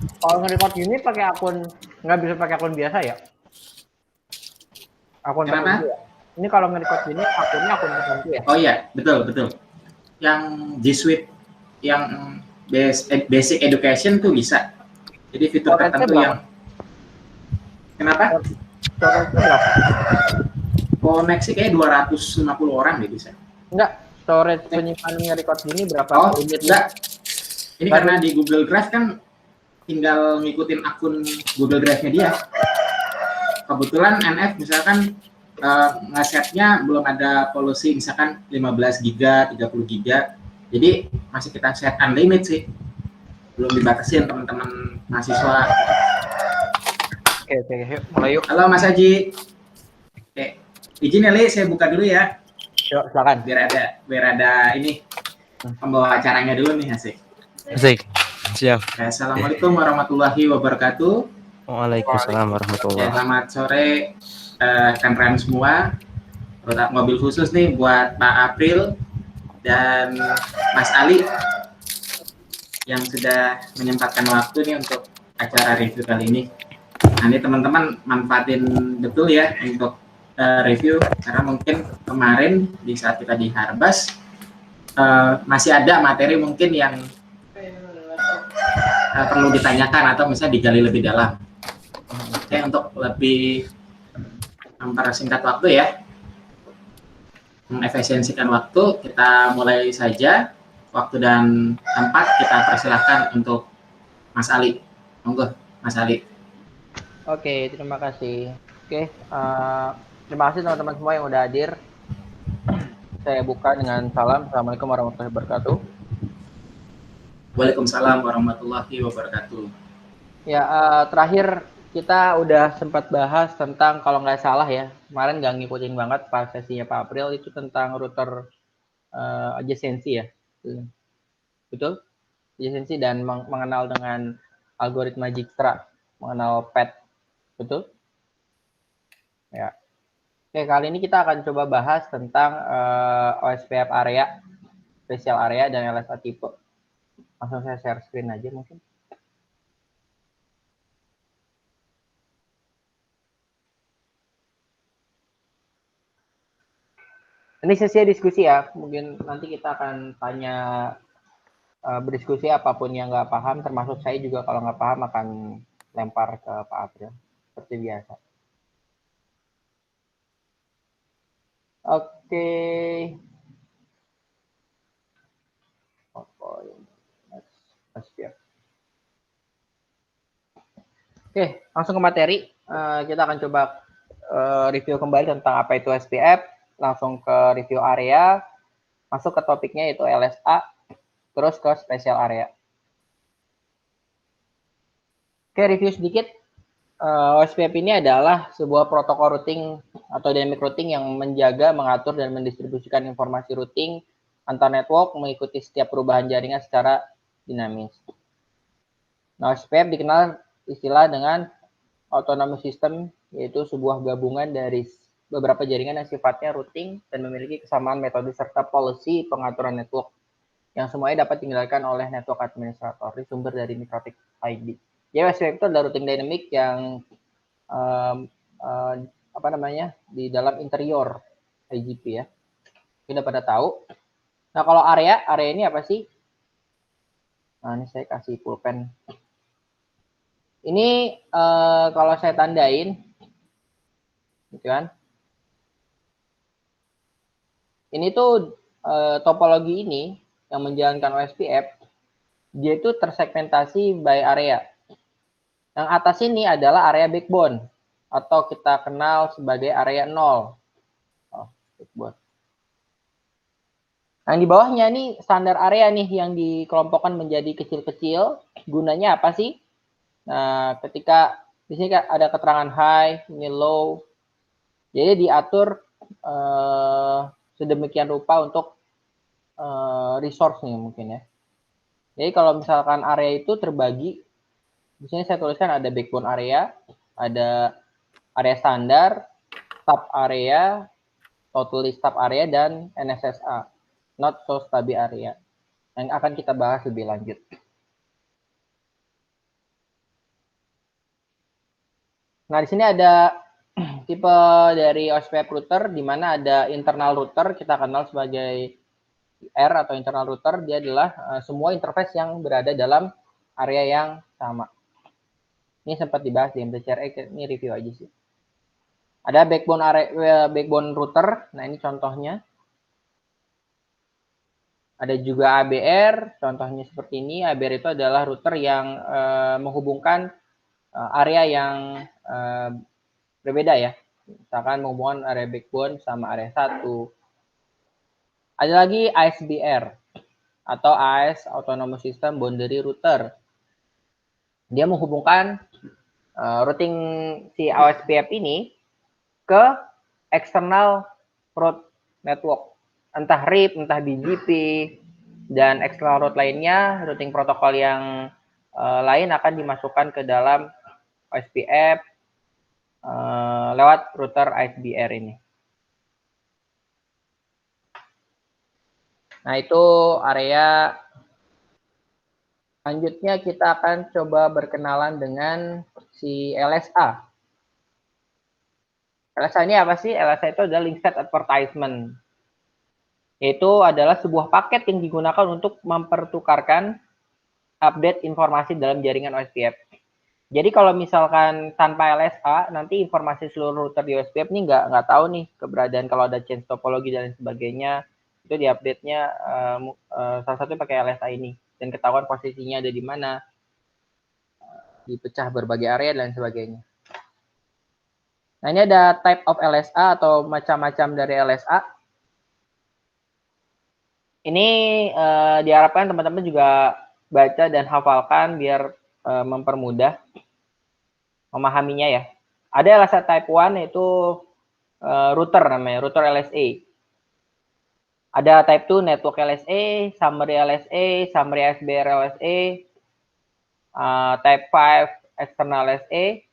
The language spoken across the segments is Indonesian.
Kalau nge-record gini pakai akun, nggak bisa pakai akun biasa ya? Akun tertentu Kenapa? ya? Ini kalau nge-record gini akunnya akun tertentu ya? Oh iya, betul betul. Yang G Suite yang basic education tuh bisa. Jadi fitur Storage-nya tertentu berapa? yang kenapa? Storage-nya berapa? Koneksi kayak 250 orang deh bisa. Enggak, storage Eh, penyimpanan nge-record gini berapa oh, unitnya? enggak. Ini Berapa? karena di Google Drive kan tinggal ngikutin akun Google Drive-nya dia. Kebetulan NF misalkan ngesetnya belum ada policy misalkan 15 giga, 30 giga. Jadi masih kita set unlimited sih. Belum dibatasin teman-teman mahasiswa. Oke, oke, yuk, mulai yuk. Halo Mas Haji. Oke, izin ya Li, saya buka dulu ya. Yuk, silakan. Biar ada ini pembawa acaranya dulu nih, asik. Asik. Siap. Oke, Assalamualaikum warahmatullahi wabarakatuh. Waalaikumsalam warahmatullahi. Selamat sore rekan-rekan semua. Mobil khusus nih buat Pak April dan Mas Ali yang sudah menyempatkan waktu nih untuk acara review kali ini. Nah, ini teman-teman manfaatin betul ya untuk review karena mungkin kemarin di saat kita di Harbas masih ada materi mungkin yang perlu ditanyakan atau misalnya digali lebih dalam. Oke, untuk lebih mempersingkat waktu ya, mengefisiensikan waktu, kita mulai saja. Waktu dan tempat kita persilahkan untuk Mas Ali. Monggo, Mas Ali. Oke, terima kasih. Oke, terima kasih teman-teman semua yang udah hadir. Saya buka dengan salam. Assalamualaikum warahmatullahi wabarakatuh. Waalaikumsalam warahmatullahi wabarakatuh. Ya, terakhir kita udah sempat bahas tentang kalau nggak salah ya, kemarin nggak ngikutin banget pas sesinya Pak April itu tentang router adjacency ya. Betul? Adjacency dan mengenal dengan algoritma Dijkstra, mengenal PET. Betul? Ya. Oke, kali ini kita akan coba bahas tentang OSPF area, spesial area, dan LSA tipe. Langsung saya share screen aja mungkin. Ini sesi diskusi ya, mungkin nanti kita akan tanya, berdiskusi apapun yang nggak paham, termasuk saya juga kalau nggak paham akan lempar ke Pak April, seperti biasa. Oke. Oke, langsung ke materi. Kita akan coba review kembali tentang apa itu SPF, langsung ke review area, masuk ke topiknya yaitu LSA, terus ke special area. Oke, review sedikit. OSPF ini adalah sebuah protokol routing atau dynamic routing yang menjaga, mengatur, dan mendistribusikan informasi routing antar network mengikuti setiap perubahan jaringan secara dinamis. Nah, OSPF dikenal istilah dengan autonomous system, yaitu sebuah gabungan dari beberapa jaringan yang sifatnya routing dan memiliki kesamaan metode serta policy pengaturan network yang semuanya dapat dikendalikan oleh network administrator di sumber dari MikroTik ID. Jadi OSPF itu adalah routing dynamic yang di dalam interior IGP ya. Kita pada tahu. Nah, kalau area ini apa sih? Nah, ini saya kasih pulpen. Ini kalau saya tandain, gitu kan? Ini tuh topologi ini yang menjalankan OSPF, dia itu tersegmentasi by area. Yang atas ini adalah area backbone atau kita kenal sebagai area 0. Backbone. Yang di bawahnya nih standar area nih yang dikelompokkan menjadi kecil-kecil. Gunanya apa sih? Nah, ketika di sini ada keterangan high, ini low. Jadi diatur sedemikian rupa untuk resource nih mungkin ya. Jadi kalau misalkan area itu terbagi, di sini saya tuliskan ada backbone area, ada area standar, stub area, totally stub area, dan NSSA, not so stubby area, yang akan kita bahas lebih lanjut. Nah, di sini ada tipe dari OSPF router, di mana ada internal router, kita kenal sebagai R atau internal router. Dia adalah semua interface yang berada dalam area yang sama. Ini sempat dibahas di MTCRE, ini review aja sih. Ada backbone router, nah ini contohnya. Ada juga ABR, contohnya seperti ini. ABR itu adalah router yang menghubungkan area yang berbeda ya. Misalkan menghubungkan area backbone sama area 1. Ada lagi ASBR atau AS Autonomous System Boundary Router. Dia menghubungkan routing si OSPF ini ke external route network. Entah RIP, entah BGP, dan external route lainnya, routing protokol yang lain akan dimasukkan ke dalam OSPF lewat router ASBR ini. Nah, itu area. Selanjutnya kita akan coba berkenalan dengan si LSA. LSA ini apa sih? LSA itu adalah link set advertisement. Yaitu adalah sebuah paket yang digunakan untuk mempertukarkan update informasi dalam jaringan OSPF. Jadi kalau misalkan tanpa LSA, nanti informasi seluruh router di OSPF ini nggak tahu nih keberadaan kalau ada change topologi dan sebagainya. Itu di update-nya salah satu pakai LSA ini. Dan ketahuan posisinya ada di mana, dipecah berbagai area dan sebagainya. Nah, ini ada type of LSA atau macam-macam dari LSA. Ini diharapkan teman-teman juga baca dan hafalkan biar mempermudah memahaminya ya. Ada LSA type 1 yaitu router namanya, router LSA. Ada type 2 network LSA, summary LSA, summary SBR LSA, type 5 external LSA.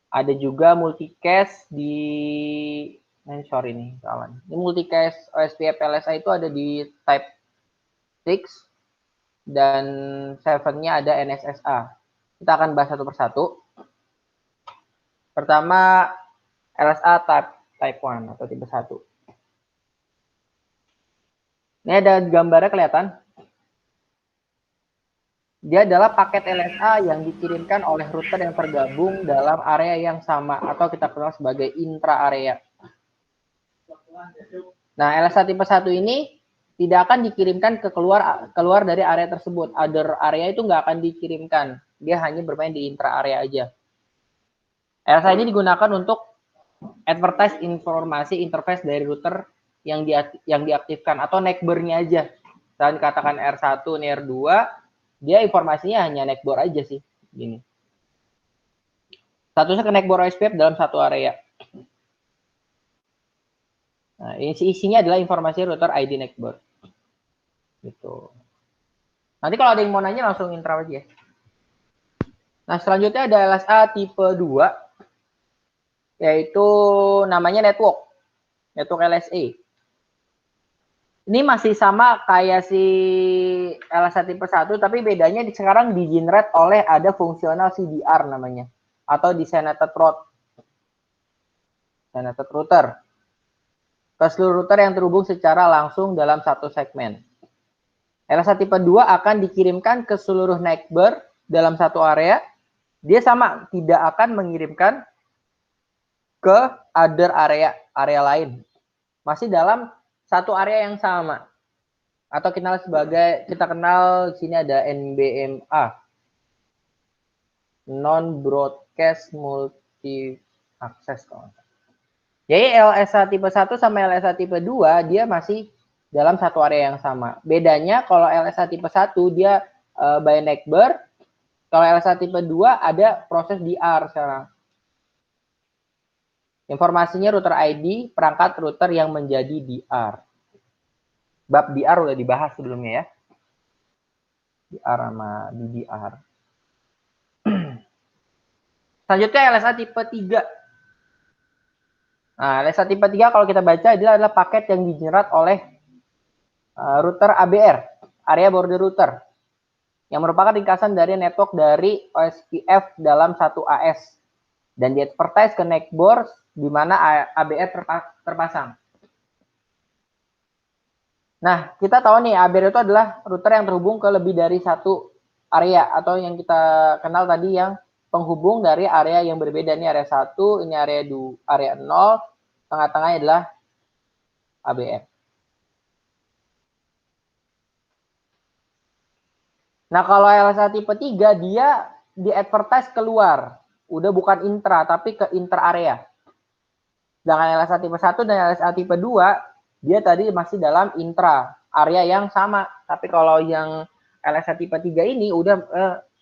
Ada juga multicast di sorry nih salah. Ini multicast OSPF LSA itu ada di type 6 dan 7-nya ada NSSA. Kita akan bahas satu persatu. Pertama LSA type 1 atau tipe 1. Ini ada gambarnya kelihatan. Dia adalah paket LSA yang dikirimkan oleh router yang tergabung dalam area yang sama atau kita kenal sebagai intra area. Nah, LSA tipe 1 ini tidak akan dikirimkan ke keluar dari area tersebut. Other area itu nggak akan dikirimkan. Dia hanya bermain di intra area aja. LSA ini digunakan untuk advertise informasi interface dari router yang diaktifkan atau neckbar-nya aja. Dan katakan R1, R2, dia informasinya hanya neckbar aja sih, gini. Statusnya ke neckbar OSPF dalam satu area. Nah, isinya adalah informasi router ID neckbar. Gitu. Nanti kalau ada yang mau nanya langsung intro aja. Nah, selanjutnya ada LSA tipe 2 yaitu namanya network LSA. Ini masih sama kayak si LSA tipe 1, tapi bedanya sekarang di-generate oleh ada fungsional CDR namanya, atau designated route. Designated router. Ke seluruh router yang terhubung secara langsung dalam satu segmen. LSA tipe 2 akan dikirimkan ke seluruh neckbar dalam satu area. Dia sama, tidak akan mengirimkan ke other area lain. Masih dalam satu area yang sama. Atau kita kenal di sini ada NBMA. Non broadcast multi access. Jadi LSA tipe 1 sama LSA tipe 2 dia masih dalam satu area yang sama. Bedanya kalau LSA tipe 1 dia by neckbar. Kalau LSA tipe 2 ada proses DR sekarang. Informasinya router ID, perangkat router yang menjadi DR. Bab DR udah dibahas sebelumnya ya. DR sama DDR. Selanjutnya LSA tipe 3. Nah, LSA tipe 3 kalau kita baca adalah paket yang di-generate oleh router ABR, area border router, yang merupakan ringkasan dari network dari OSPF dalam satu AS. dan di-advertise ke neckboard di mana ABR terpasang. Nah, kita tahu nih ABR itu adalah router yang terhubung ke lebih dari satu area atau yang kita kenal tadi yang penghubung dari area yang berbeda. Ini area 1, ini area 2, area 0, tengah-tengahnya adalah ABR. Nah, kalau LSA tipe 3 dia di-advertise keluar. Udah bukan intra tapi ke inter area. Dengan LSA tipe 1 dan LSA tipe 2 dia tadi masih dalam intra area yang sama. Tapi kalau yang LSA tipe 3 ini udah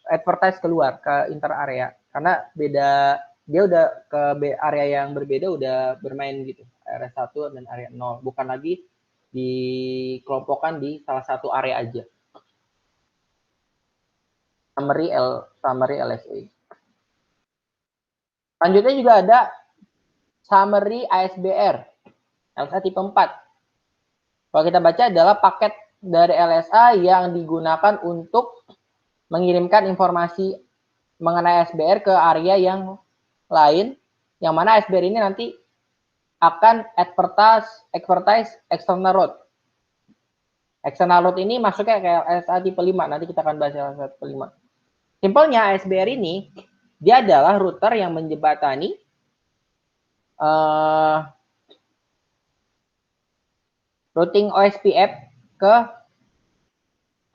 advertise keluar ke inter area. Karena beda, dia udah ke area yang berbeda udah bermain gitu. Area 1 dan area 0. Bukan lagi dikelompokkan di salah satu area aja. Summary LSA. Selanjutnya juga ada summary ASBR LSA tipe 4. Kalau kita baca adalah paket dari LSA yang digunakan untuk mengirimkan informasi mengenai ASBR ke area yang lain, yang mana ASBR ini nanti akan advertise external route. External route ini masuknya ke LSA tipe 5, nanti kita akan bahas LSA tipe 5. Simpelnya ASBR ini dia adalah router yang menjembatani routing OSPF ke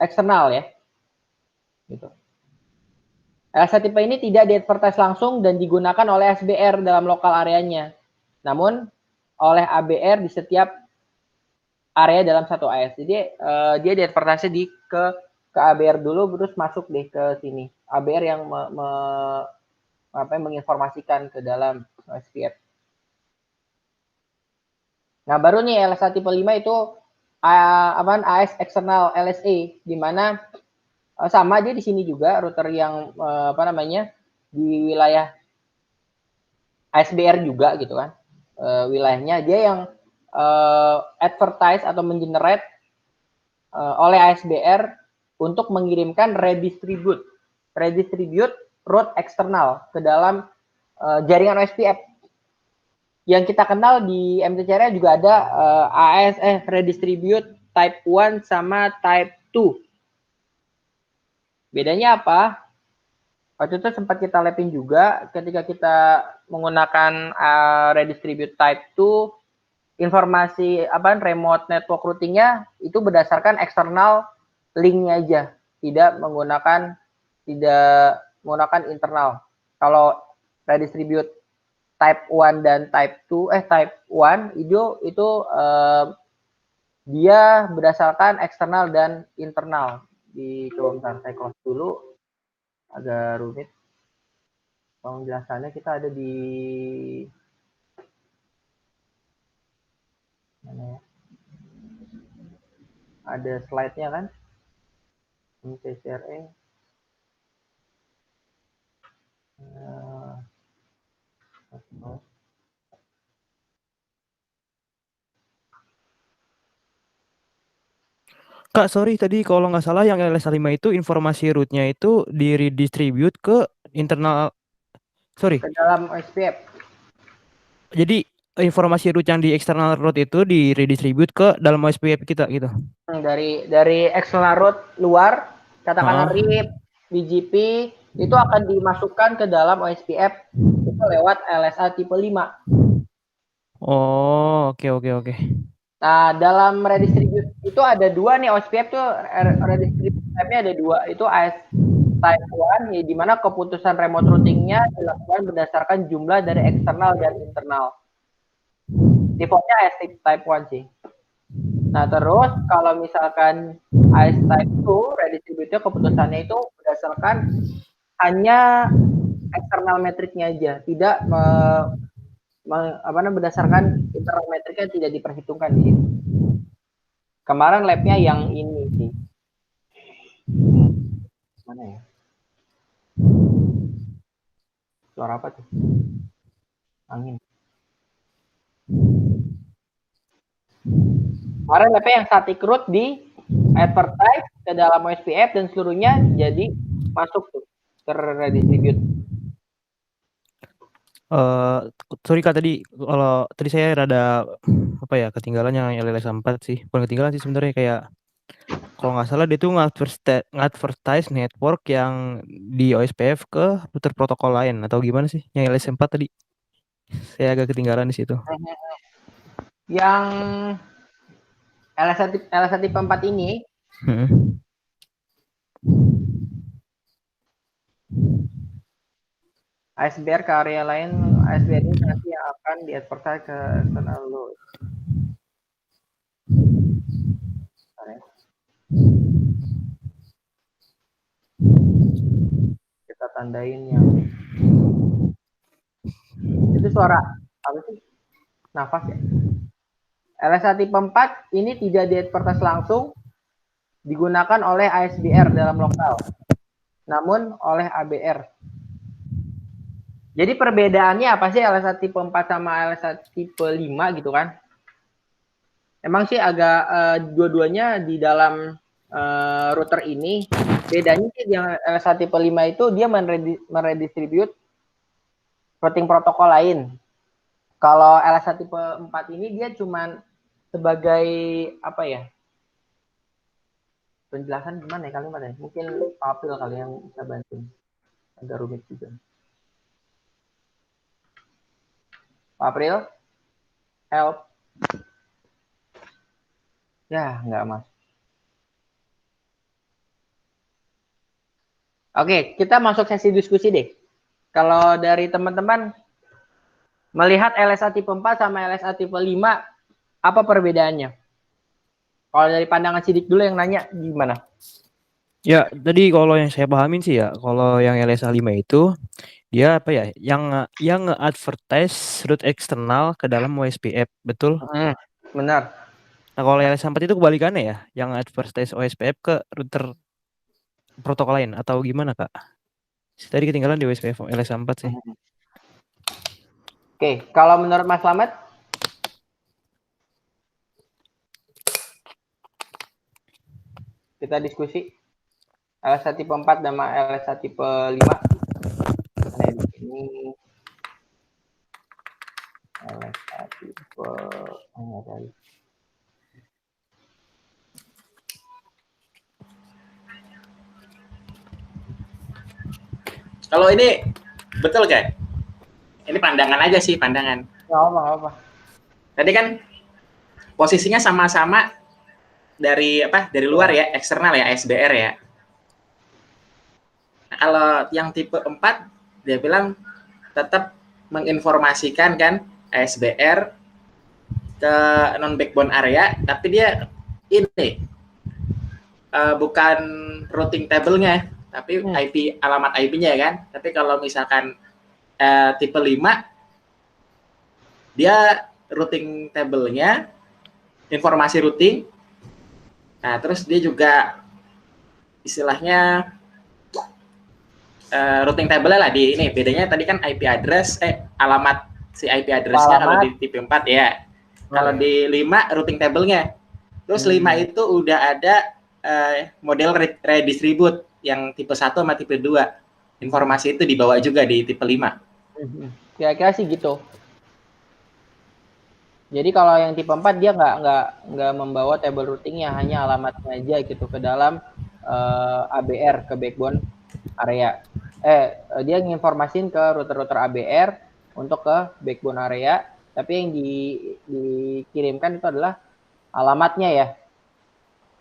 eksternal ya. Gitu. LSA tipe ini tidak di-advertise langsung dan digunakan oleh ASBR dalam lokal areanya. Namun oleh ABR di setiap area dalam satu AS. Jadi dia di-advertise ke ABR dulu terus masuk deh ke sini. ABR yang menginformasikan ke dalam OSPF. Nah, baru nih LSA tipe 5 itu AS eksternal LSA, di mana sama dia di sini juga router yang di wilayah ASBR juga gitu kan. Wilayahnya dia yang advertise atau mengenerate oleh ASBR untuk mengirimkan redistribute route eksternal ke dalam jaringan OSPF. Yang kita kenal di MTCR juga ada redistribute type 1 sama type 2. Bedanya apa? Waktu itu sempat kita lapin juga ketika kita menggunakan redistribute type 2, informasi remote network routingnya itu berdasarkan eksternal linknya aja, tidak menggunakan internal. Kalau redistribute type 1 dan type 1 itu dia berdasarkan eksternal dan internal. Coba bentar, saya close dulu, agak rumit penjelasannya. Kita ada di mana ya? Ada slide-nya kan? MTCRE. Kak, sorry tadi kalau nggak salah yang LSA 5 itu informasi route-nya itu di-redistribute ke internal, Ke dalam OSPF. Jadi informasi route yang di external route itu di-redistribute ke dalam OSPF kita gitu. Dari external route luar, katakanlah RIP, BGP, itu akan dimasukkan ke dalam OSPF itu lewat LSA tipe 5. Oh, oke. Nah, dalam redistribute itu ada dua nih, OSPF tuh redistribute type-nya ada dua. Itu AS type 1, ya, di mana keputusan remote routing-nya dilakukan berdasarkan jumlah dari eksternal dan internal. Defaultnya AS type 1 sih. Nah, terus kalau misalkan AS type 2, redistribute-nya keputusannya itu berdasarkan hanya eksternal metriknya aja, tidak berdasarkan internal metriknya tidak diperhitungkan di sini. Kemarin labnya yang ini sih. Mana ya? Suara apa tuh? Angin. Kemarin labnya yang static route di advertise ke dalam OSPF dan seluruhnya jadi masuk tuh ke redistribute. Sorry Kak, tadi kalau tadi saya rada apa ya, ketinggalan yang LLS 4 sih. Bukan ketinggalan sih sebenarnya, kayak kalau nggak salah dia tuh nge-advertise network yang di OSPF ke router protokol lain atau gimana sih? Yang LLS 4 tadi. Saya agak ketinggalan di situ. Yang LSA tipe 4 ini Hmm. ASBR ke area lain, ASBR ini nanti yang akan di-advertise ke external load. Kita tandain yang itu suara apa sih? Nafas ya. LSA tipe 4 ini tidak di-advertise langsung digunakan oleh ASBR dalam lokal, namun oleh ABR. Jadi perbedaannya apa sih LSA tipe 4 sama LSA tipe 5 gitu kan? Emang sih agak dua-duanya di dalam router ini bedanya sih yang LSA tipe 5 itu dia meredistribute routing protokol lain. Kalau LSA tipe 4 ini dia cuman sebagai apa ya? Penjelasan gimana ya kalimatnya? Mungkin Pak April kali yang bisa bantu. Agak rumit juga. Pak April? Help. Ya, nggak mas. Oke, kita masuk sesi diskusi deh. Kalau dari teman-teman melihat LSA tipe 4 sama LSA tipe 5, apa perbedaannya? Kalau dari pandangan Sidik dulu yang nanya gimana? Ya, tadi kalau yang saya pahamin sih ya, kalau yang LSA 5 itu dia apa ya, yang nge-advertise route eksternal ke dalam OSPF, betul? Benar. Nah, kalau LSA 4 itu kebalikannya ya, yang advertise OSPF ke router protokol lain atau gimana, Kak? Tadi ketinggalan di OSPF LSA 4 sih. Oke, kalau menurut Mas Slamet? Kita diskusi LSA tipe 4 sama LSA tipe 5. Nah, di sini LSA tipe Kalau ini betul kayak ini pandangan aja sih, pandangan. nggak apa-apa. Tadi kan posisinya sama-sama dari apa? Dari luar ya, eksternal ya, SBR ya. Nah, kalau yang tipe 4 dia bilang tetap menginformasikan kan SBR ke non backbone area, tapi dia ini bukan routing table-nya, tapi IP alamat IP-nya kan. Tapi kalau misalkan tipe 5 dia routing table-nya informasi routing. Nah, terus dia juga istilahnya routing table lah di ini. Bedanya tadi kan IP address alamat si IP address-nya kalau di tipe 4 ya. Kalau di 5 routing table-nya. Terus 5 itu udah ada model redistribute yang tipe 1 sama tipe 2. Informasi itu dibawa juga di tipe 5. Kira-kira sih gitu. Jadi kalau yang tipe 4 dia nggak membawa table routingnya, hanya alamatnya aja gitu ke dalam ABR, ke backbone area. Dia nginformasin ke router-router ABR untuk ke backbone area, tapi yang dikirimkan itu adalah alamatnya ya.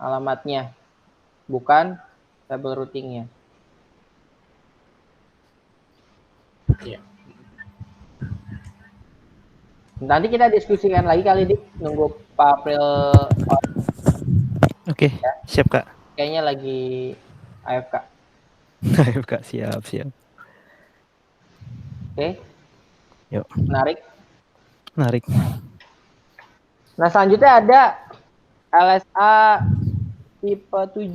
Alamatnya, bukan table routingnya. Iya. Nanti kita diskusikan lagi kali di nunggu Pak April. Oke, siap Kak. Kayaknya lagi AFK. AFK, siap. Oke. Yuk. Menarik. Nah, selanjutnya ada LSA tipe 7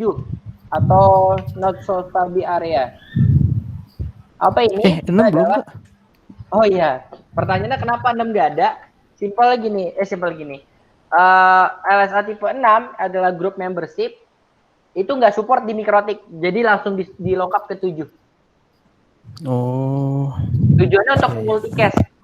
atau not so stable area. Apa ini? 6 belum, Kak? Oh iya, pertanyaannya kenapa 6 nggak ada? Simpel gini. LSA tipe 6 adalah group membership. Itu nggak support di MikroTik, jadi langsung di lockup ke 7. Oh. Tujuannya untuk multicast.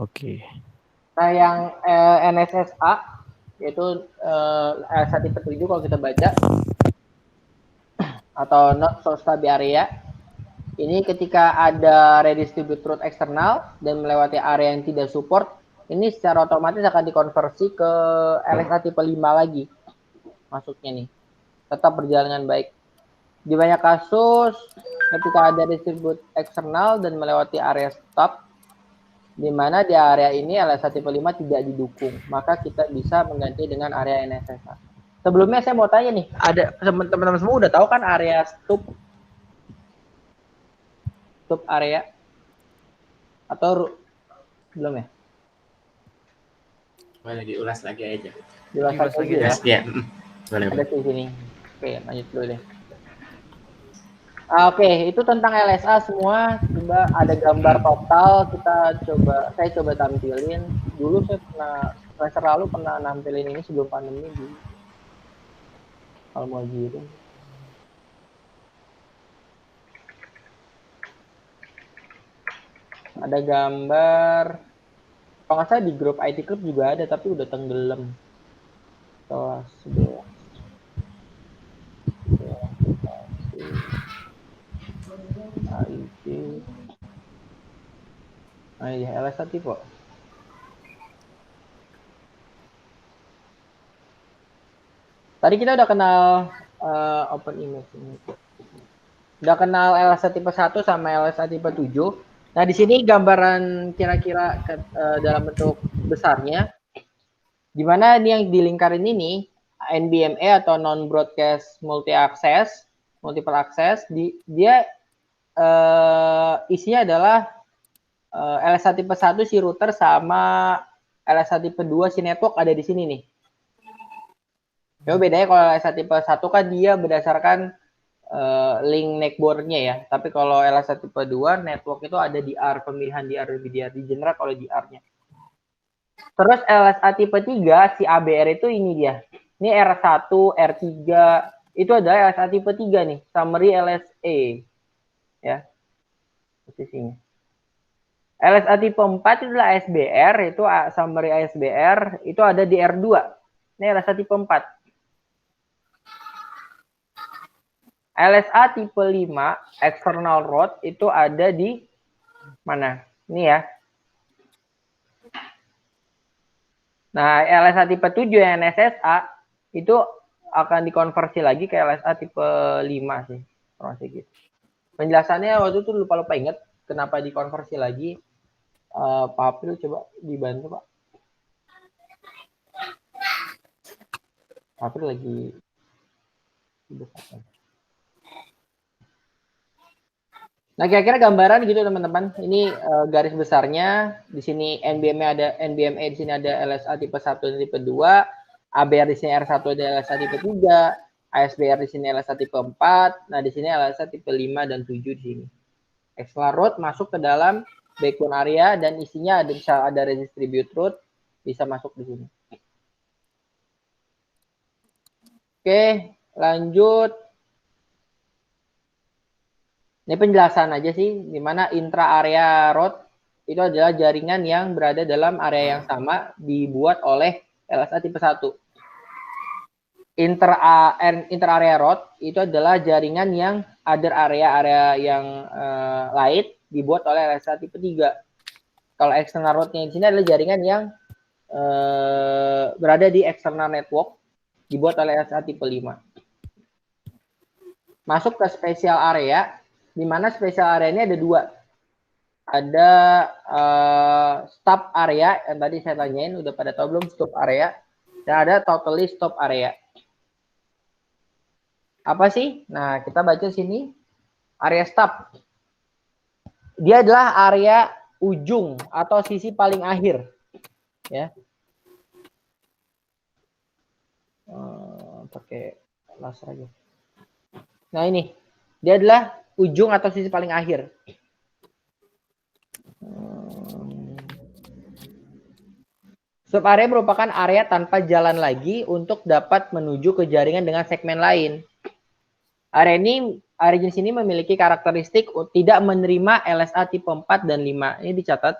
Oke. Nah, yang NSSA yaitu LSA tipe 7 kalau kita baca atau not so stable area. Ini ketika ada redistribute route eksternal dan melewati area yang tidak support, ini secara otomatis akan dikonversi ke LSA tipe 5 lagi masuknya nih. Tetap berjalan dengan baik. Di banyak kasus, ketika ada distribute eksternal dan melewati area stop, di mana di area ini LSA tipe 5 tidak didukung, maka kita bisa mengganti dengan area NSSA. Sebelumnya saya mau tanya nih, ada teman-teman semua udah tahu kan area stop area atau belum ya? Boleh diulas lagi aja. Diulas lagi ya. Ya, boleh. Ada di sini. Oke, lanjut dulu deh. Oke, itu tentang LSA semua. Coba ada gambar total, saya coba tampilin. Dulu saya semester lalu pernah nampilin ini sebelum pandemi di Al-Muhajirin. Ada gambar, kalau nggak salah di grup IT Club juga ada, tapi udah tenggelam. Kelas 11. IT. Nah, iya, LSA tipe. Tadi kita udah kenal open image ini. Udah kenal LSA tipe 1 sama LSA tipe 7. Nah, di sini gambaran kira-kira dalam bentuk besarnya. Di mana ini yang di lingkaran ini NBMe atau non broadcast multiple access, dia isinya adalah LSA tipe 1 si router sama LSA tipe 2 si network ada di sini nih. Cuma bedanya kalau LSA tipe 1 kan dia berdasarkan link neckboard-nya ya. Tapi kalau LSA tipe 2 network itu ada DR, pemilihan DR di generate oleh DR-nya. Terus LSA tipe 3 si ABR itu ini dia. Ini R1, R3 itu adalah LSA tipe 3 nih, summary LSA. Ya. Posisinya. LSA tipe 4 itu adalah SBR, itu summary SBR, itu ada di R2. Ini LSA tipe 4. LSA tipe 5, external road, itu ada di mana? Ini ya. Nah, LSA tipe 7 yang NSSA, itu akan dikonversi lagi ke LSA tipe 5 sih. Gitu. Penjelasannya waktu itu lupa-lupa ingat kenapa dikonversi lagi. Pak April coba dibantu, Pak. April lagi Nah, kira-kira gambaran gitu teman-teman. Ini garis besarnya. Di sini NBMe di sini ada LSA tipe 1 dan tipe 2, ABR di sini R1 ada LSA tipe 3, ASBR di sini LSA tipe 4. Nah, di sini LSA tipe 5 dan 7 di sini. External route masuk ke dalam backbone area dan isinya bisa ada redistribute route, bisa masuk di sini. Oke, lanjut. Ini penjelasan aja sih, di mana intra area road itu adalah jaringan yang berada dalam area yang sama dibuat oleh LSA tipe 1. Inter area road itu adalah jaringan yang other area yang lain dibuat oleh LSA tipe 3. Kalau external road-nya di sini adalah jaringan yang berada di external network dibuat oleh LSA tipe 5. Masuk ke special area, di mana special area ini ada dua. Ada stop area, yang tadi saya tanyain, udah pada tahu belum stop area? Dan ada totally stop area. Apa sih? Nah, kita baca sini. Area stop. Dia adalah area ujung atau sisi paling akhir. Ya. Pakai laser aja. Nah, ini. Dia adalah ujung atau sisi paling akhir. Stop area merupakan area tanpa jalan lagi untuk dapat menuju ke jaringan dengan segmen lain. Area jenis ini memiliki karakteristik tidak menerima LSA tipe 4 dan 5. Ini dicatat.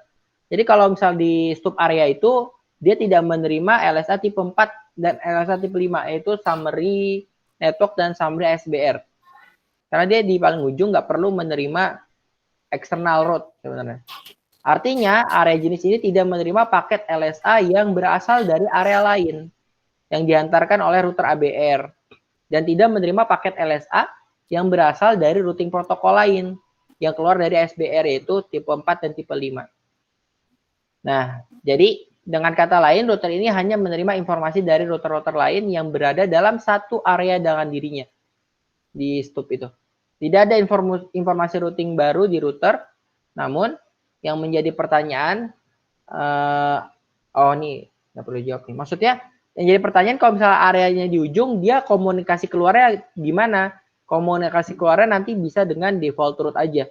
Jadi kalau misal di stub area itu dia tidak menerima LSA tipe 4 dan LSA tipe 5, yaitu summary network dan summary SBR. Karena dia di paling ujung nggak perlu menerima external route sebenarnya. Artinya area jenis ini tidak menerima paket LSA yang berasal dari area lain yang diantarkan oleh router ABR dan tidak menerima paket LSA yang berasal dari routing protokol lain yang keluar dari SBR, yaitu tipe 4 dan tipe 5. Nah, jadi dengan kata lain, router ini hanya menerima informasi dari router-router lain yang berada dalam satu area dengan dirinya di stub itu. Tidak ada informasi routing baru di router, namun yang menjadi pertanyaan, ini nggak perlu jawab nih. Maksudnya, yang jadi pertanyaan kalau misalnya areanya di ujung, dia komunikasi keluarnya gimana? Komunikasi keluarnya nanti bisa dengan default route aja.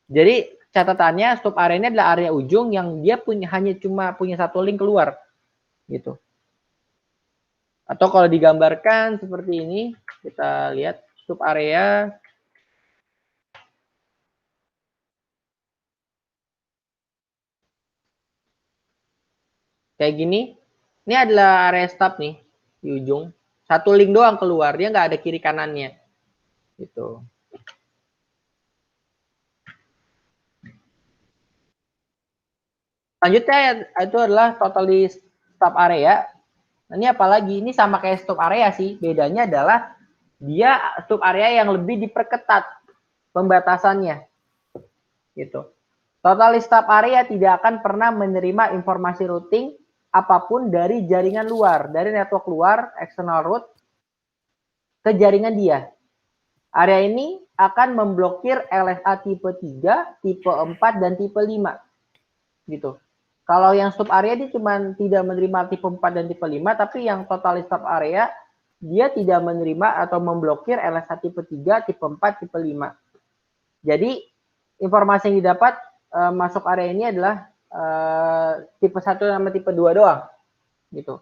Jadi catatannya stub area ini adalah area ujung yang dia hanya cuma punya satu link keluar gitu. Atau kalau digambarkan seperti ini, kita lihat stub area kayak gini. Ini adalah area stub nih di ujung. Satu link doang keluar, dia nggak ada kiri kanannya gitu. Selanjutnya itu adalah totally stub area. Nah, ini apalagi, ini sama kayak stub area sih, bedanya adalah dia stub area yang lebih diperketat pembatasannya gitu. Totally stub area tidak akan pernah menerima informasi routing apapun dari jaringan luar, dari network luar, external route ke jaringan dia. Area ini akan memblokir LSA tipe 3, tipe 4 dan tipe 5 gitu. Kalau yang stub area dia cuma tidak menerima tipe 4 dan tipe 5, tapi yang total stub area dia tidak menerima atau memblokir LSA tipe 3, tipe 4, tipe 5. Jadi informasi yang didapat masuk area ini adalah tipe 1 sama tipe 2 doang gitu.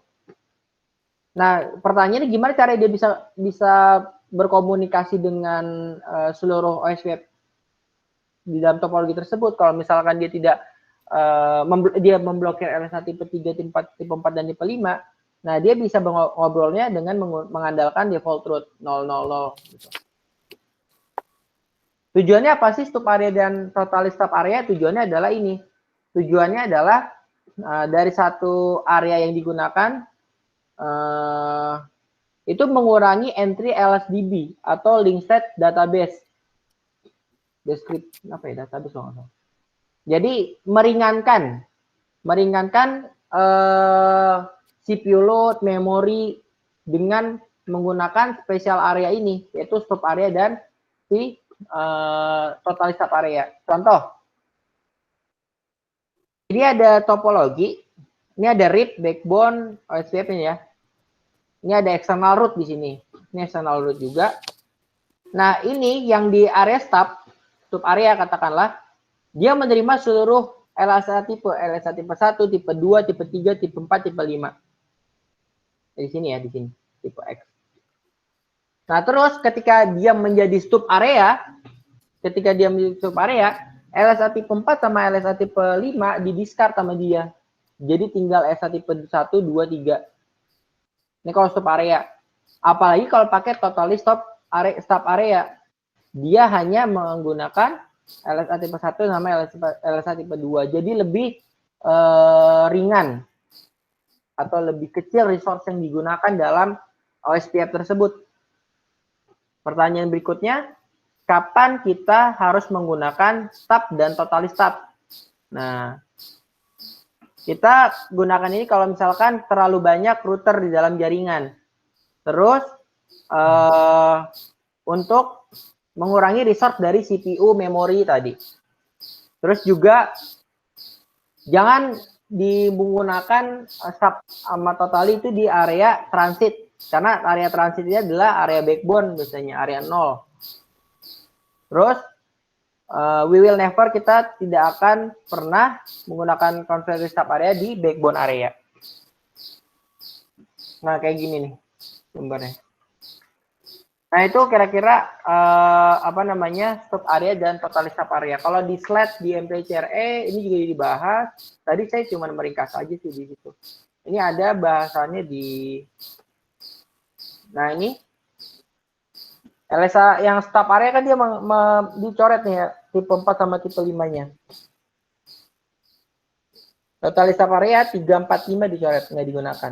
Nah, pertanyaannya gimana cara dia bisa berkomunikasi dengan seluruh OS web di dalam topologi tersebut kalau misalkan dia tidak dia memblokir LSA tipe 3, tipe 4, dan tipe 5, nah dia bisa ngobrolnya dengan mengandalkan default route 000 gitu. Tujuannya apa sih stub area dan total stub area? Tujuannya adalah ini. Tujuannya adalah dari satu area yang digunakan itu mengurangi entry LSDB atau link state database. Database loh. Jadi meringankan CPU load, memori dengan menggunakan special area ini, yaitu stub area dan si total stub area. Contoh, ini ada topologi, ini ada RIP, backbone, OSPF ini ya. Ini ada external route di sini, ini external route juga. Nah ini yang di area stub area katakanlah, dia menerima seluruh LSA tipe 1, tipe 2, tipe 3, tipe 4, tipe 5. Di sini ya, di sini, tipe X. Nah, terus ketika dia menjadi stub area, LSA tipe 4 sama LSA tipe 5 di-discard sama dia. Jadi tinggal LSA tipe 1, 2, 3. Ini kalau stub area. Apalagi kalau pakai totally stub area. Dia hanya menggunakan LSA tipe 1 sama LSA tipe 2. Jadi lebih ringan atau lebih kecil resource yang digunakan dalam OSPF tersebut. Pertanyaan berikutnya, kapan kita harus menggunakan stub dan total stub? Nah, kita gunakan ini kalau misalkan terlalu banyak router di dalam jaringan. Terus untuk mengurangi resource dari CPU, memori tadi. Terus juga jangan digunakan stub sama total itu di area transit. Karena area transit ini adalah area backbone biasanya, area 0. Terus we will never, kita tidak akan pernah menggunakan konfigurasi stub area di backbone area. Nah, kayak gini nih gambarnya. Nah itu kira-kira apa namanya stop area dan total stop area. Kalau di slide di MPCRE ini juga dibahas. Tadi saya cuma meringkas aja sih di situ. Ini ada bahasannya di. Nah ini LSA yang stop area kan dia dicoret nih ya, tipe 4 sama tipe 5-nya. Total stop area 345 dicoret, nggak digunakan.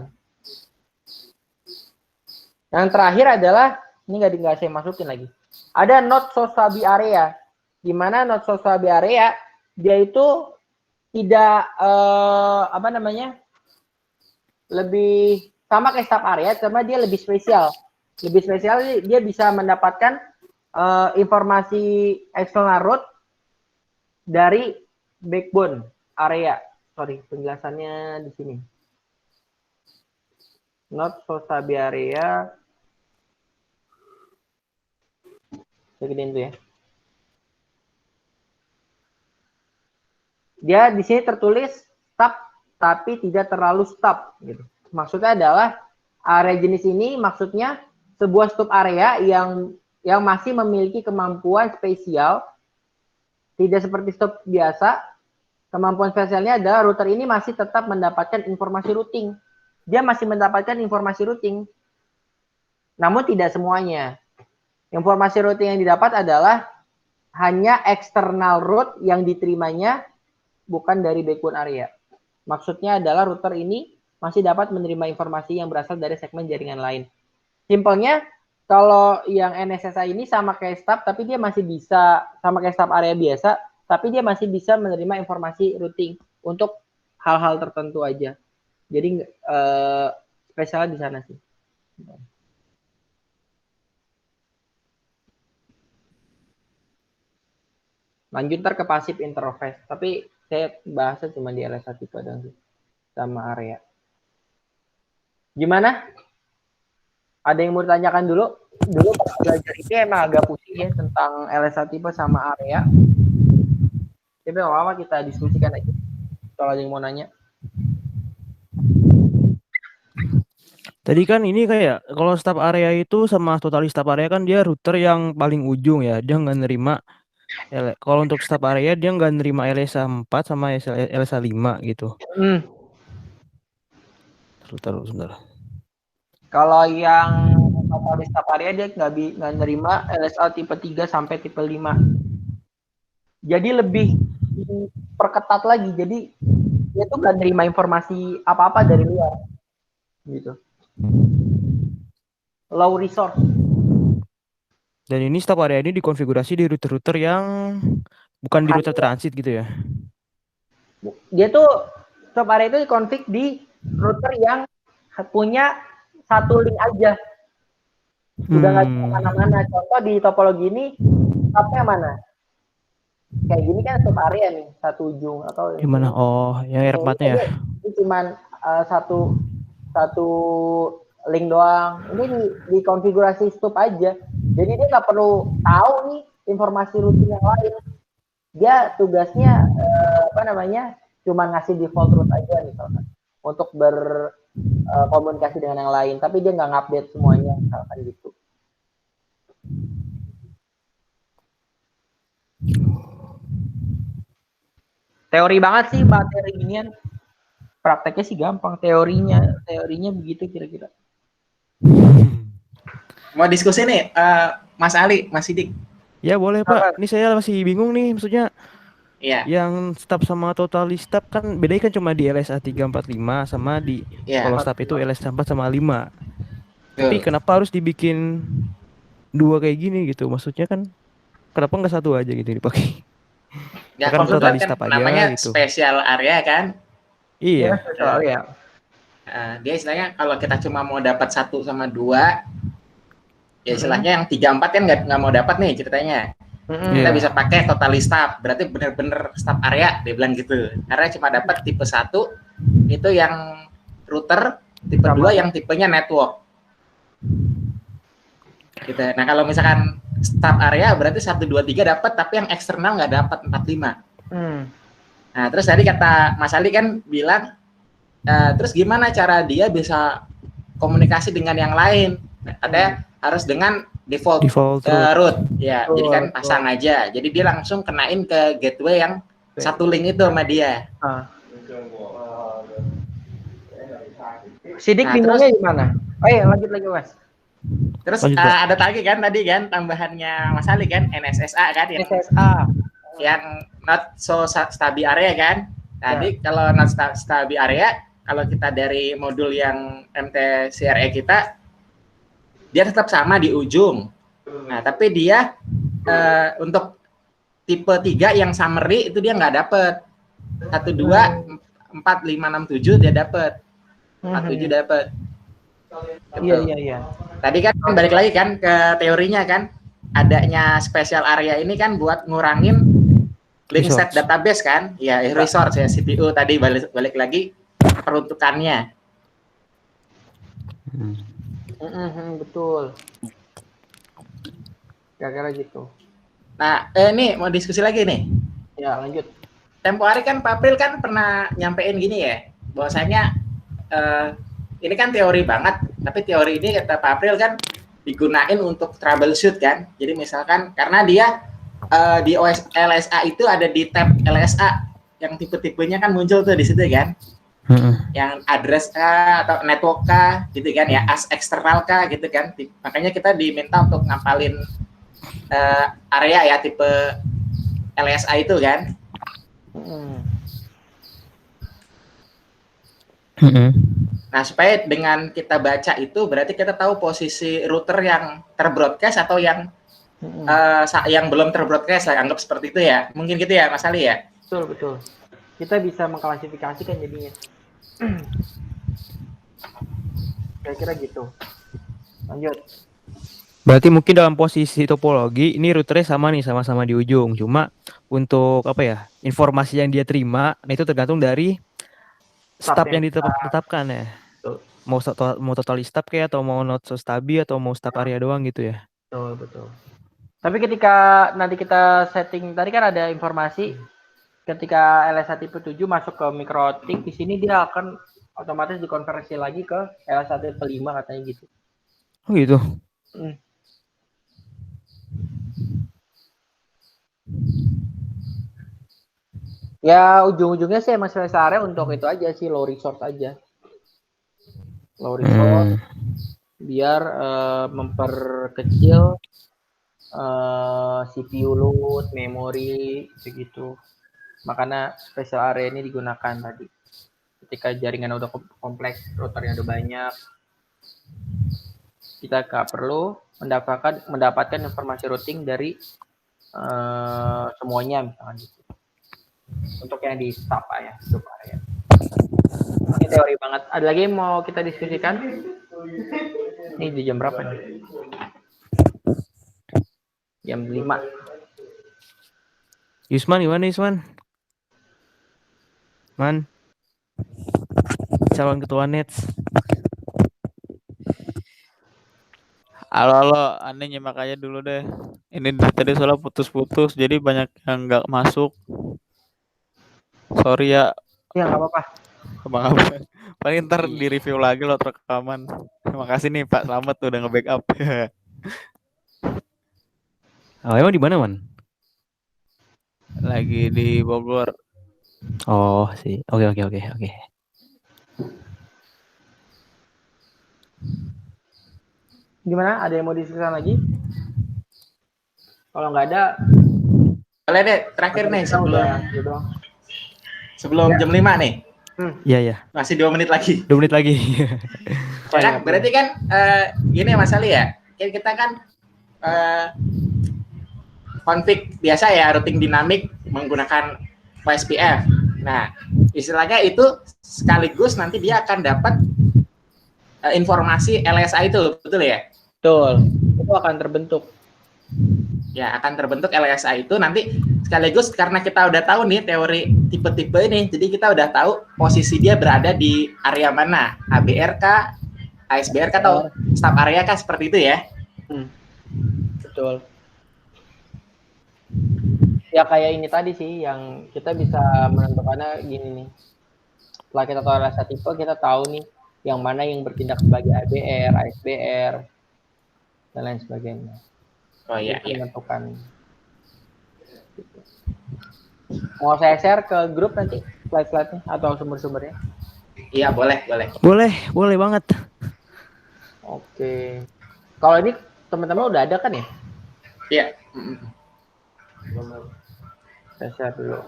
Yang terakhir adalah ini nggak saya masukin lagi. Ada not so stable area, di mana not so stable area dia itu tidak apa namanya lebih sama kayak stop area, cuma dia lebih spesial. Lebih spesial dia bisa mendapatkan informasi external route dari backbone area. Sorry, penjelasannya di sini. Not so stable area. Saya gedein tuh ya. Dia di sini tertulis stop tapi tidak terlalu stop gitu. Maksudnya adalah area jenis ini maksudnya sebuah stop area yang masih memiliki kemampuan spesial, tidak seperti stop biasa. Kemampuan spesialnya adalah router ini masih tetap mendapatkan informasi routing. Dia masih mendapatkan informasi routing. Namun tidak semuanya. Informasi routing yang didapat adalah hanya external route yang diterimanya bukan dari backbone area. Maksudnya adalah router ini masih dapat menerima informasi yang berasal dari segmen jaringan lain. Simpelnya, kalau yang NSSI ini sama kayak stop, tapi dia masih bisa, sama kayak stop area biasa, tapi dia masih bisa menerima informasi routing untuk hal-hal tertentu aja. Jadi spesialnya di sana sih. Lanjut ntar ke passive interface, tapi saya bahasnya cuma di LSA tipe dan sama area. Gimana? Ada yang mau ditanyakan dulu? Dulu pas belajar itu emang agak pusing ya tentang LSA tipe sama area. Tapi lama kita diskusikan aja. Kalau ada yang mau nanya. Tadi kan ini kayak kalau stop area itu sama total stop area kan dia router yang paling ujung ya, dia nggak nerima. Kalau untuk stop area dia nggak nerima LSA 4 sama LSA 5 gitu. Terus sebentar. Kalau yang total stop area dia nggak nerima LSA tipe 3 sampai tipe 5. Jadi lebih diperketat lagi. Jadi dia tuh nggak nerima informasi apa-apa dari luar. Gitu. Low resource. Dan ini stop area ini dikonfigurasi di router-router yang bukan di router transit gitu ya? Dia tuh stop area itu dikonfig di router yang punya satu link aja. Udah nggak bisa kemana-mana. Contoh di topologi ini stopnya mana? Kayak gini kan stop area nih, satu ujung atau gimana? Oh, yang R4-nya ya? Ini cuman satu link doang. Ini di konfigurasi stop aja. Jadi dia nggak perlu tahu nih informasi routing yang lain. Dia tugasnya cuma ngasih default route aja misalkan untuk berkomunikasi dengan yang lain. Tapi dia nggak ngupdate semuanya misalkan gitu. Teori banget sih materi ginian. Prakteknya sih gampang, teorinya begitu kira-kira. Mau diskusi nih, Mas Ali, Mas Sidik. Ya boleh Pak, ini saya masih bingung nih, maksudnya yang stop sama total stop kan bedanya kan cuma di LSA 345 sama di kalau stop itu LSA 4 sama 5. Tapi kenapa harus dibikin dua kayak gini gitu? Maksudnya kan kenapa nggak satu aja gitu dipakai? Ya kan total stop aja namanya gitu. Special area kan? Iya. Area. Dia istilahnya kalau kita cuma mau dapat 1 sama 2, ya istilahnya yang 3, 4 kan nggak mau dapat nih ceritanya. Kita bisa pakai total stop, berarti bener-bener stop area, dia bilang gitu. Karena cuma dapat tipe 1 itu yang router, tipe 2 yang tipenya network. Gitu. Nah kalau misalkan stop area berarti 1, 2, 3 dapat, tapi yang eksternal nggak dapat 4, 5. Nah terus tadi kata Mas Ali kan bilang, terus gimana cara dia bisa komunikasi dengan yang lain? Katanya harus dengan default Default root. Ya, Betul, jadi kan betul. pasang aja. Jadi dia langsung kenain ke gateway yang satu link itu sama dia. Sidik Nah, bingungnya terus- gimana? Oh iya, lanjut lagi Mas. Terus Lanjut, Pak. ada lagi kan tadi kan tambahannya Mas Ali kan NSSA kan SSA. yang not so stable area kan. Tadi kalau not stable area, kalau kita dari modul yang MTCRE kita, dia tetap sama di ujung. Nah, tapi dia untuk tipe 3 yang summary itu dia nggak dapet. 1, 2, 4, 5, 6, 7 dia dapet. 4, 7 dapet. Iya. Tadi kan balik lagi kan ke teorinya kan, adanya special area ini kan buat ngurangin link set Resource. database kan, ya resource ya CPU tadi balik lagi peruntukannya. Betul. Kira-kira gitu. Nah, ini mau diskusi lagi nih. Ya, lanjut. Tempo hari kan Pak April kan pernah nyampein gini ya, bahwasanya ini kan teori banget, tapi teori ini kata Pak April kan digunain untuk troubleshoot kan. Jadi misalkan karena dia di OS LSA itu ada di tab LSA yang tipe-tipenya kan muncul tuh di situ kan. Yang address kah atau network kah gitu kan ya, as eksternal kah gitu kan. Makanya kita diminta untuk ngapalin area ya tipe LSA itu kan. Nah, supaya dengan kita baca itu berarti kita tahu posisi router yang terbroadcast atau yang yang belum terbroadcast lah, anggap seperti itu ya. Mungkin gitu ya Mas Ali ya. Betul. Kita bisa mengklasifikasikan jadinya. Kira-kira gitu. Lanjut. Berarti mungkin dalam posisi topologi ini routernya sama nih, sama-sama di ujung. Cuma untuk apa ya, informasi yang dia terima, nah itu tergantung dari stub yang ditetapkan ya. Betul. Mau totally stub kayak atau mau not so stabil atau mau stub area doang gitu ya. Betul. Tapi ketika nanti kita setting tadi kan ada informasi ketika LSA tipe 7 masuk ke MikroTik, di sini dia akan otomatis dikonversi lagi ke LSA tipe 5 katanya gitu. Oh gitu. Ya ujung-ujungnya sih emang LSA area untuk itu aja sih, low resource aja. Low resource biar memperkecil CPU load, memori begitu. Makanya special area ini digunakan tadi. Ketika jaringan udah kompleks, routernya udah banyak, kita nggak perlu mendapatkan informasi routing dari semuanya misalkan gitu. Untuk yang di stub ya, stub area. Ini teori banget. Ada lagi yang mau kita diskusikan? Ini di jam berapa nih? Jam 5. Yusman gimana Yusman? Man, calon ketua Nets. Halo, aneh nyimak aja dulu deh. Ini tadi soalnya putus-putus, jadi banyak yang nggak masuk. Sorry ya. Ya nggak apa-apa. Bang Abang. Paling ntar di review lagi loh rekaman. Terima kasih nih Pak Slamet tuh udah nge-backup. Emang di mana Man? Lagi di Bogor. Oh sih, oke. Gimana? Ada yang mau diskusikan lagi? Kalau nggak ada, Boleh deh, terakhir nih sebelum Ya. jam 5 nih. Iya. Masih 2 menit lagi. 2 menit lagi. Ya kan, berarti kan gini Mas Ali ya. Kita kan config biasa ya, routing dinamik menggunakan OSPF. Nah, istilahnya itu sekaligus nanti dia akan dapat informasi LSA itu, betul ya? Betul. Itu akan terbentuk. Ya, akan terbentuk LSA itu nanti sekaligus karena kita udah tahu nih teori tipe-tipe ini, jadi kita udah tahu posisi dia berada di area mana, ABR kah, ASBR kah, atau stub area kah, seperti itu ya? Betul. Ya kayak ini tadi sih yang kita bisa menentukannya gini nih. Setelah kita tahu LSA tipe, kita tahu nih yang mana yang bertindak sebagai ABR, ASBR, dan lain sebagainya. Oh iya, Itu iya. menentukan. Gitu. Mau saya share ke grup nanti slide-slide-nya atau sumber-sumbernya? Iya, boleh, boleh. Boleh banget. Oke. Kalau ini teman-teman udah ada kan ya? Iya. Saya share dulu.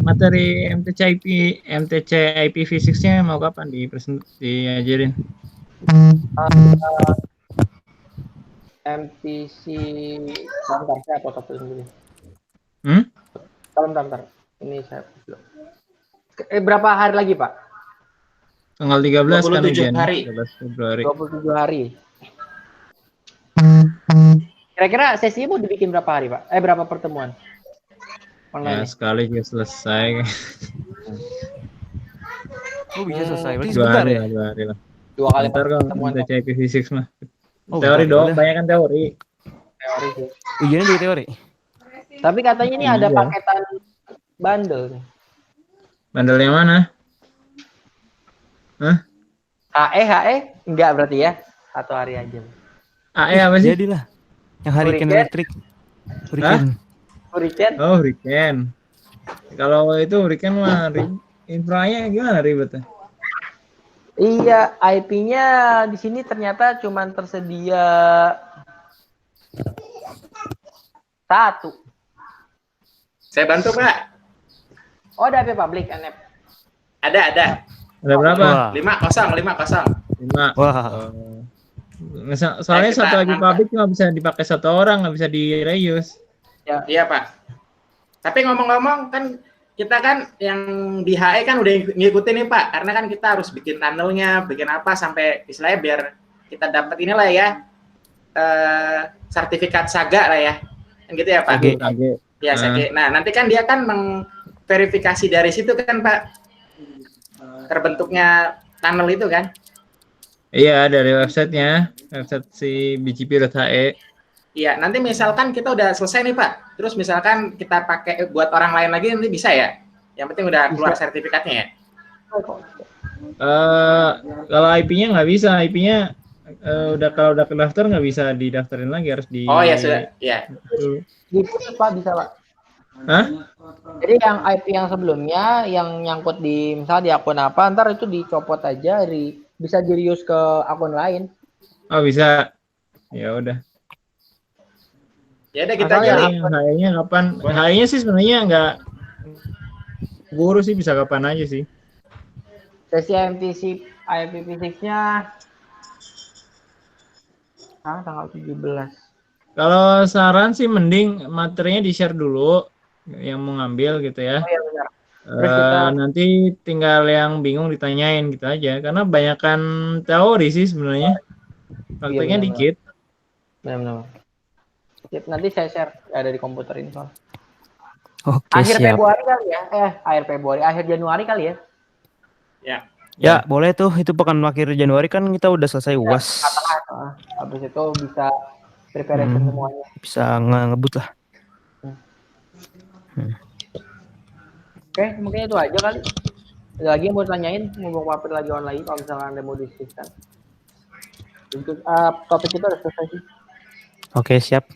Materi MTC IP6-nya mau kapan diajarin? MTC bentar saya foto dulu. Bentar. Ini saya dulu. Berapa hari lagi, Pak? Tanggal 13 kan 27 ujian, hari. 13 Februari. 27 hari. Kira-kira sesinya mau dibikin berapa hari, Pak? Berapa pertemuan? Ya, Online. sekali juga selesai. Oh, bisa selesai. Berarti 2 sebentar hari ya? lah, 2 hari lah. 2 kali Bentar kalau pertemuan. MTC IP6 mah. Oh, Teori bentar, dong, boleh. banyak kan teori. Teori sih. Ujiannya juga teori. Tapi katanya ini ada Iya. paketan bundle nih. Bandel yang mana? Hah? HE enggak berarti ya? 1 hari aja. AE apa sih? Jadilah. Yang Hurricane Hurricane? elektrik. Hurricane. Hurricane? Oh, Hurricane. Kalau itu Hurricane mah infranya gimana ribetnya? Iya, IP-nya di sini ternyata cuma tersedia 1. Saya bantu, Pak. Oh, ada IP public NF. Ada. Ada berapa? Wah. 5-0. 5. Wah. Soalnya Kita satu IP angkat. public cuma bisa dipakai 1 orang, nggak bisa di reuse. Iya, Pak. Tapi ngomong-ngomong kan kita kan yang di HE kan udah ngikutin nih, Pak. Karena kan kita harus bikin tunnelnya, bikin apa sampai istilahnya biar kita dapat inilah ya sertifikat SAGA lah ya. Kan gitu ya, Pak. KG. Ya, SAGA. Nah, nanti kan dia kan mengverifikasi dari situ kan, Pak. Terbentuknya tunnel itu kan. Iya, dari websitenya, website si bgp.he. Iya, nanti misalkan kita udah selesai nih, Pak. Terus misalkan kita pakai buat orang lain lagi nanti bisa ya? Yang penting udah keluar sertifikatnya ya? Kalau IP-nya nggak bisa, IP-nya kalau udah kedaftar nggak bisa didaftarin lagi, harus di. Oh ya sudah, ya. Diputus, Pak, bisa, Pak. Hah? Jadi yang IP yang sebelumnya yang nyangkut di misalnya di akun apa, ntar itu dicopot aja, bisa di-reuse ke akun lain. Oh bisa. Ya udah. Ya udah kita Asal aja. ya, HE-nya kapan? HE-nya sih sebenarnya nggak guru sih, bisa kapan aja sih. Sesi MTC IP6-nya tanggal 17. Kalau saran sih mending materinya di-share dulu yang mau ngambil gitu ya. Oh iya benar. Terus kita Nanti tinggal yang bingung ditanyain gitu aja, karena banyakan teori sih sebenarnya. Prakteknya benar, dikit. benar. Nanti saya share ada di komputer ini soal. Oke, Akhir siap. Februari kali ya? Akhir Januari kali ya? Ya, boleh tuh. Itu pekan akhir Januari kan kita udah selesai UAS. Habis itu bisa preparation semuanya. Bisa ngebut lah. Oke, mungkin itu aja kali. Ada lagi yang mau tanyain, ngomong papir lagi online kalau misalnya Anda mau diskusikan. Untuk topik kita udah selesai sih. Oke, siap.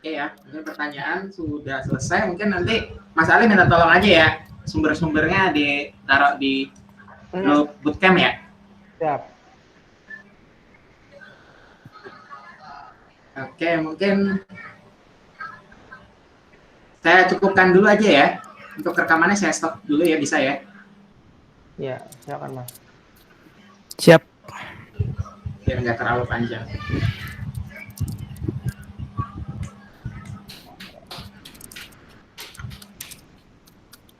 Oke ya, ini pertanyaan sudah selesai. Mungkin nanti Mas Ali minta tolong aja ya, sumber-sumbernya ditaruh di bootcamp ya. Siap. Oke, mungkin saya cukupkan dulu aja ya. Untuk rekamannya saya stop dulu ya, bisa ya? Ya, silakan Mas. Siap. Biar nggak terlalu panjang.